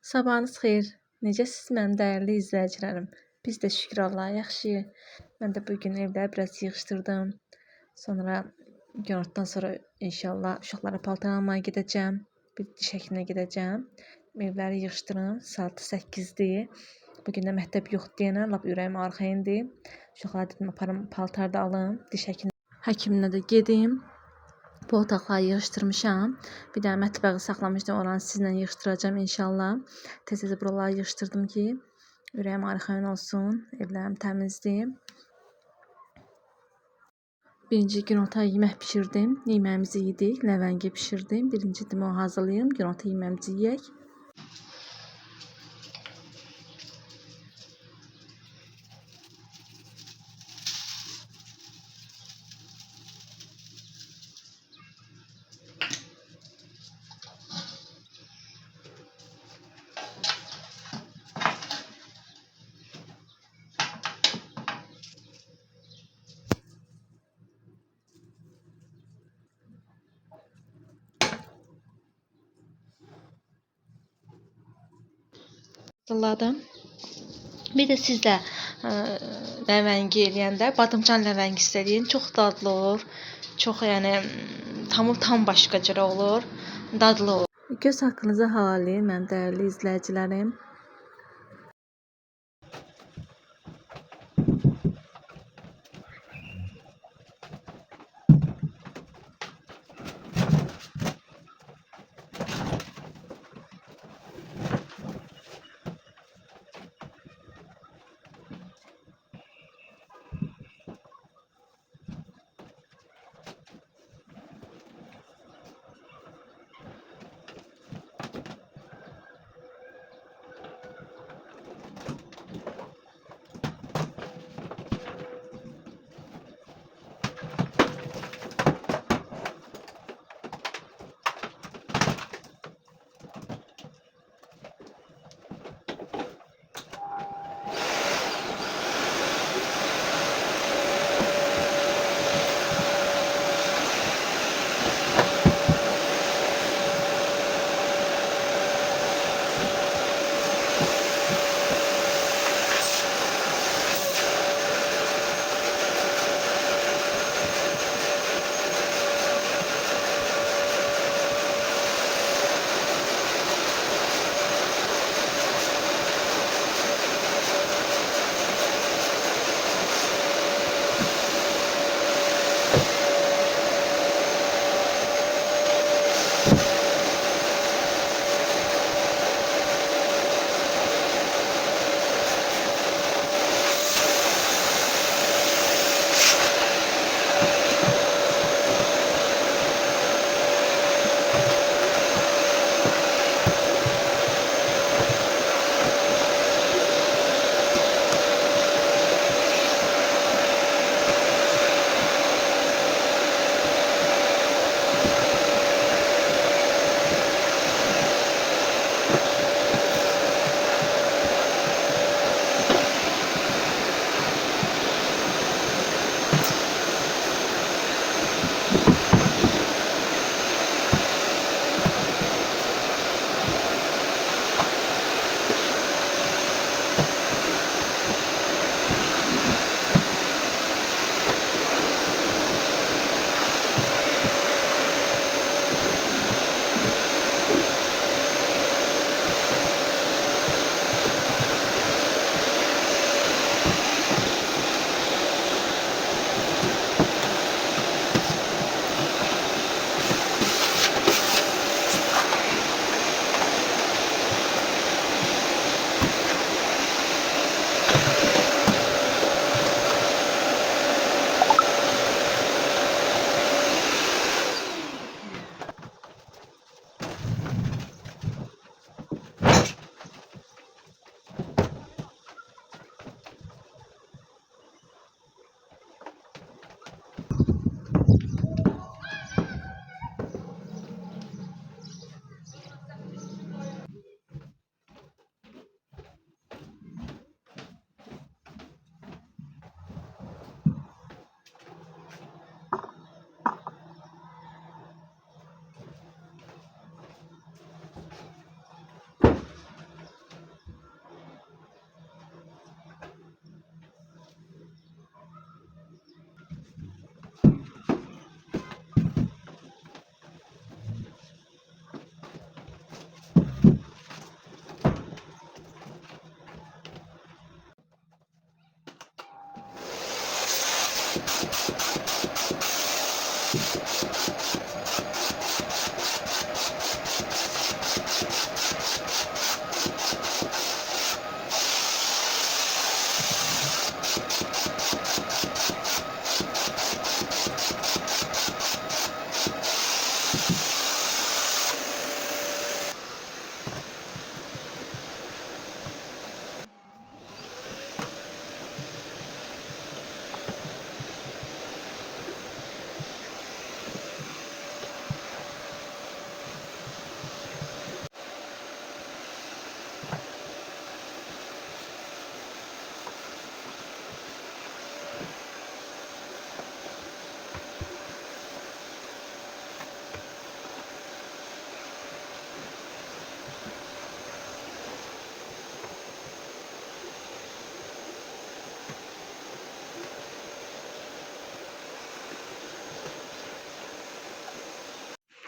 Sabahınız xeyir. Necəsiz mənim dəyərli izləyicilərim? Biz də şükür Allaha yaxşıyıq. Mən də bu gün evləri biraz yığışdırdım. Sonra günortadan sonra inşallah uşaqlara paltar almaya gedəcəm. Bir diş həkiminə gedəcəm. Evləri yığışdırım. Saat 8-dir. Bu gün də məktəb yoxdur deyənə lap ürəyim arxayındır. Uşaqlara dedim aparım paltar da alım. Diş həkiminə də gedim. Bu otaqları yığışdırmışam. Bir də mətbəxi saxlamışdım. Oranı sizlə yığışdıracağam inşallah. Tez-tez buraları yığışdırdım ki, ürəyim arxayın olsun. Evlərim təmizdir. Birinci günorta yemək bişirdim. Yeməyimizi yedik. Ləvəngi bişirdim. Birinci dedim onu hazırlayım. Günorta yeməyimizi yeyək. Hazırladım. Bir də siz də ləvəngi eləyəndə badımcan ləvəngi istəyin. Çox dadlı olur. Çox yəni tam başqa cürə olur. Dadlı olur. Göz haqqınızı halal eləyin mənim dəyərli izləyicilərim.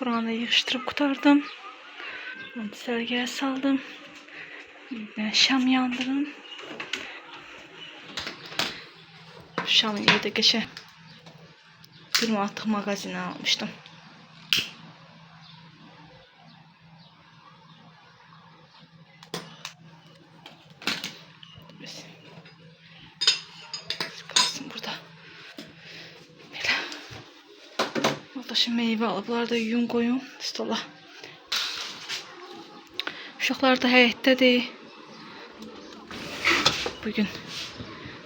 Buranı yığıştırıp kurtardım. Sərgiyə saldım. Şam yandırdım. Şam yedi qəşəng. Bir manatlıq mağazindən almışdım. Kalsın burada. Belə. Yoldaşım meyvə alıblar da yuyun qoyun stola. Uşaqlar da həyətdədir. Bugün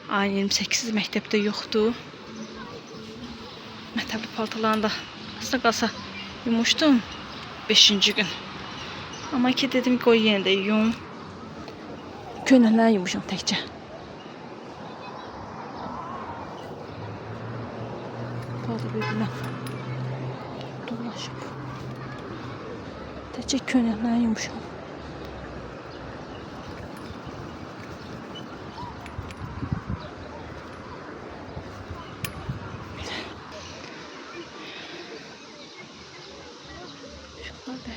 ayın 28 məktəbdə yoxdur. Məktəbli paltalarını da aslında qalsa yumuşdum 5-ci gün. Amma ki dedim qoy yenə də yum. Köynəkləri yumuşam təkcə. Palta bir-birinə dolaşıb. Təkcə köynəkləri yumuşam.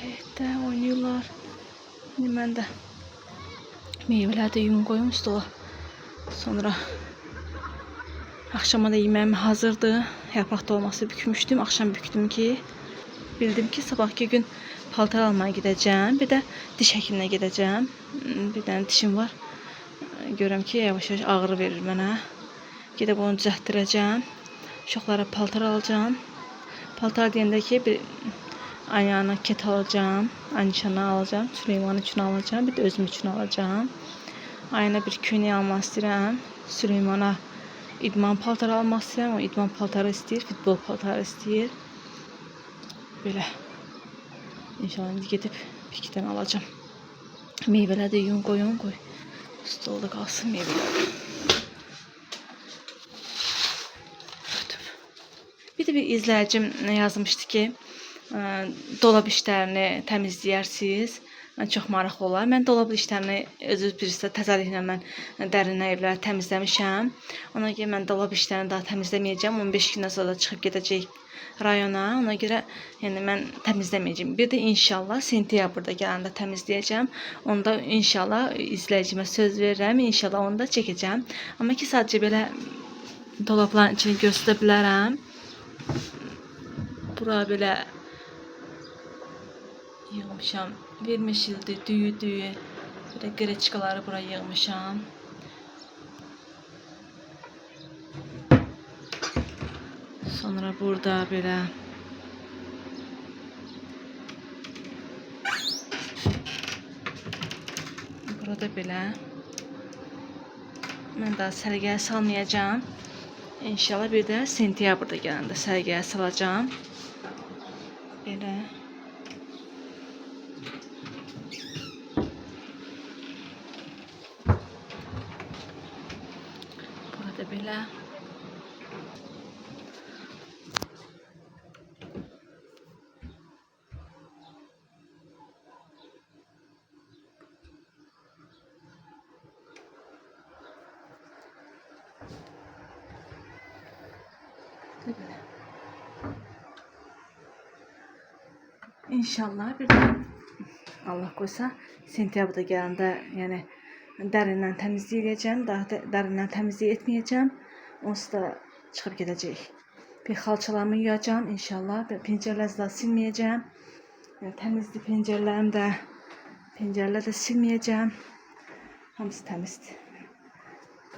Həyətdə oynayırlar. İndi mən də meyvələri də yum qoyum stola. Sonra axşama da yeməyim hazırdır. Yarpaq dolması bükmüşdüm. Axşam bükdüm ki, bildim ki sabahki gün paltar almaya gedəcəm. Bir də diş həkiminə gedəcəm. Bir dənə dişim var. Görürəm ki, yavaş-yavaş ağrı verir mənə. Gedib onu düzəltdirəcəm. Uşaqlara paltar alacağım. Paltar deyəndə ki, bir ayağına ket alacağım, Anişana alacağım, Süleyman üçün alacağım, bir də özüm üçün alacağım. Ayağına bir köynək almaq istəyirəm, Süleymana idman paltarı almaq istəyirəm, o idman paltarı istəyir, futbol paltarı istəyir. Belə. İnşallah indi gedib bir iki dənə alacağım. Meyvələr də yun qoy. Stolda qalsın meyvələr. Bir də bir izləyicim yazmışdı ki, dolab işlərini təmizləyərsiniz. Çox maraqlı olar. Mən dolab işlərini özünüz bilirsiniz, təzəliklə mən dərin evləri təmizləmişəm. Ona görə mən dolab işlərini daha təmizləməyəcəm. 15 gündən sonra çıxıb gedəcək rayona. Ona görə yəni mən təmizləməyəcəm. Bir də inşallah sentyabrda gələndə təmizləyəcəm. Onda inşallah izləyicimə söz verirəm. İnşallah onu da çəkəcəm. Amma ki sadəcə belə dolabların içini göstərə bilərəm. Bura belə yığmışam. Vermişildi, düyü. Böyle greçkaları buraya yığmışam. Sonra burada böyle burada belə mən daha sərgiyə salmayacağım. İnşallah bir də sentyabrda gələndə sərgiyə salacağım. Belə burada belə İnşallah bir də Allah qoysa sentyabrda gələndə yəni dərindən təmizləyəcəm, daha dərindən təmizlik etməyəcəm. Onsuz da çıxıb gedəcək. Bir xalçalarımı yuyacağım inşallah. Pəncərələri də silməyəcəm. Yəni təmizdir pəncərələri də silməyəcəm. Hamısı təmizdir.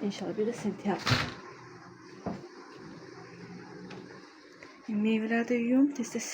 İnşallah bir də sentyabr. Meyvələri də yuyum tez-tez.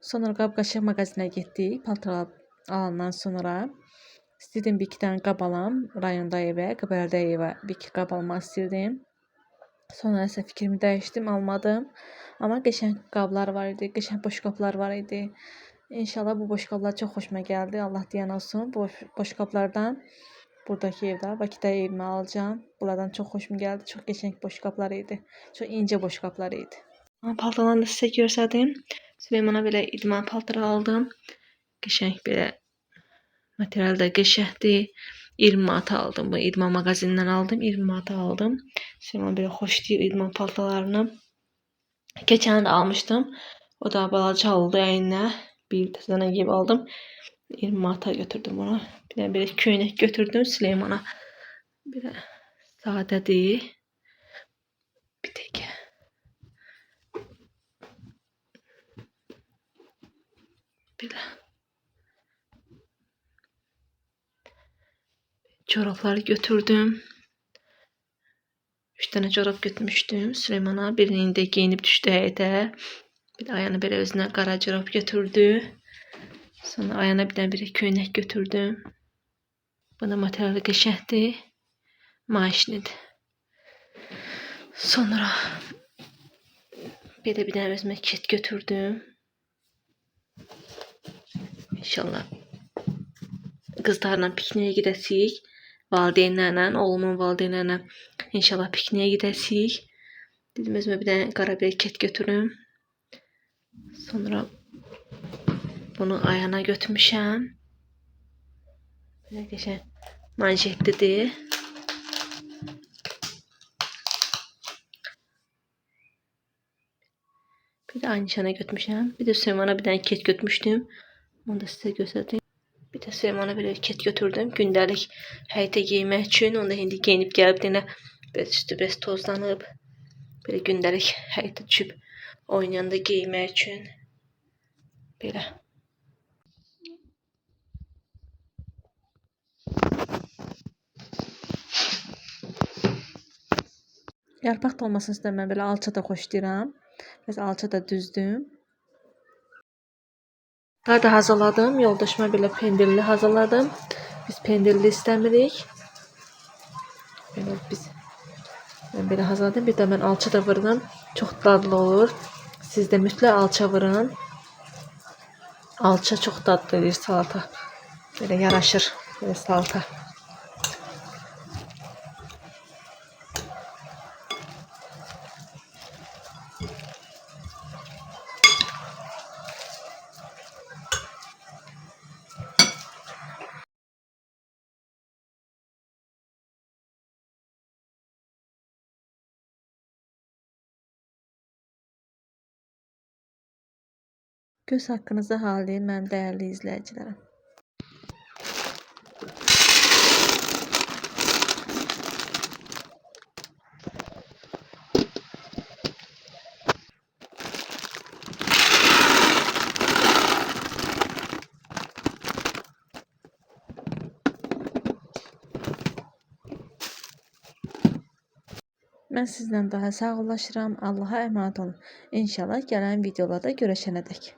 Sonra qab-qaşıq mağazinə getdik. Paltar alandan sonra istədim bir iki dənə qab alam. Rayonda evə, Qəbələdə evə bir iki qab almaq istirdim. Sonra isə fikrimi dəyişdim, almadım. Amma qəşəng qablar var idi, qəşəng boşqablar var idi. İnşallah bu boşqablar çox xoşuma gəldi. Allah deyən olsun. Bu boşqablardan buradakı evdə, Bakıda evimə alacağam. Bunlardan çox xoşuma gəldi. Çox qəşəng boşqablar idi. Çox incə boşqablar idi. Paltarlarını da sizə göstərdim. Süleymana belə idman paltarı aldım. Qəşəng belə material da qəşəngdir. 20 manata aldım. Bu idman mağazinindən aldım. 20 manata aldım. Süleyman belə xoş deyir idman paltarlarını. Keçən də almışdım. O da balaca oldu əyninə. Bir təzədən geyib aldım. 20 manata götürdüm onu. Bir də belə köynək götürdüm Süleymana. Belə sadədir. Bir tek. Belə. Çorapları götürdüm. 3 tane çorap götürmüştüm Süleymana. Birini de giyinip düştü həyətə. Bir de ayağına belə özünə qara çorap götürdü. Sonra ayağına bir tane bir köynək götürdüm. Bana materialı qəşəngdir. Maaşlıdır. Sonra bir tane özümə kit götürdüm. İnşallah qızlarla pikniyə gedəsik. Valideynlərlə, oğlumun valideynlərlə inşallah pikniyə gedəsik. Dedim özümə bir tane qara bir kit götürüm. Sonra bunu ayağına götürmüşəm. Belə qəşəng manjetlidir. Bir de aynı nişana götürmüşəm. Bir de Süleymana bir tane kit götürmüşdüm. Onu da sizə göstərdim. Bir de Süleymana belə kit götürdüm. Gündəlik həyətə giymək üçün. Onu da indi geyinib gəlib yenə biraz üstü biraz tozlanıb. Belə gündəlik həyətə düşüb oynayanda giymək üçün. Belə. Yarpaq dolmasını üstündə mən belə alça da xoşlayıram. Biraz alça da düzdüm. Daha da hazırladım. Yoldaşıma belə pendirli hazırladım. Biz pendirli istəmirik. Ben belə hazırladım. Bir də mən alça da vurdum. Çox dadlı olur. Siz də mütləq alça vurun. Alça çox dadlıdır salata. Belə yaraşır belə salata. Göz haqqınızı hallayın mənim dəyərli izləyicilərim. Mən sizlə daha sağollaşıram. Allaha əmanət olun. İnşallah gələn videolarda görüşənədək.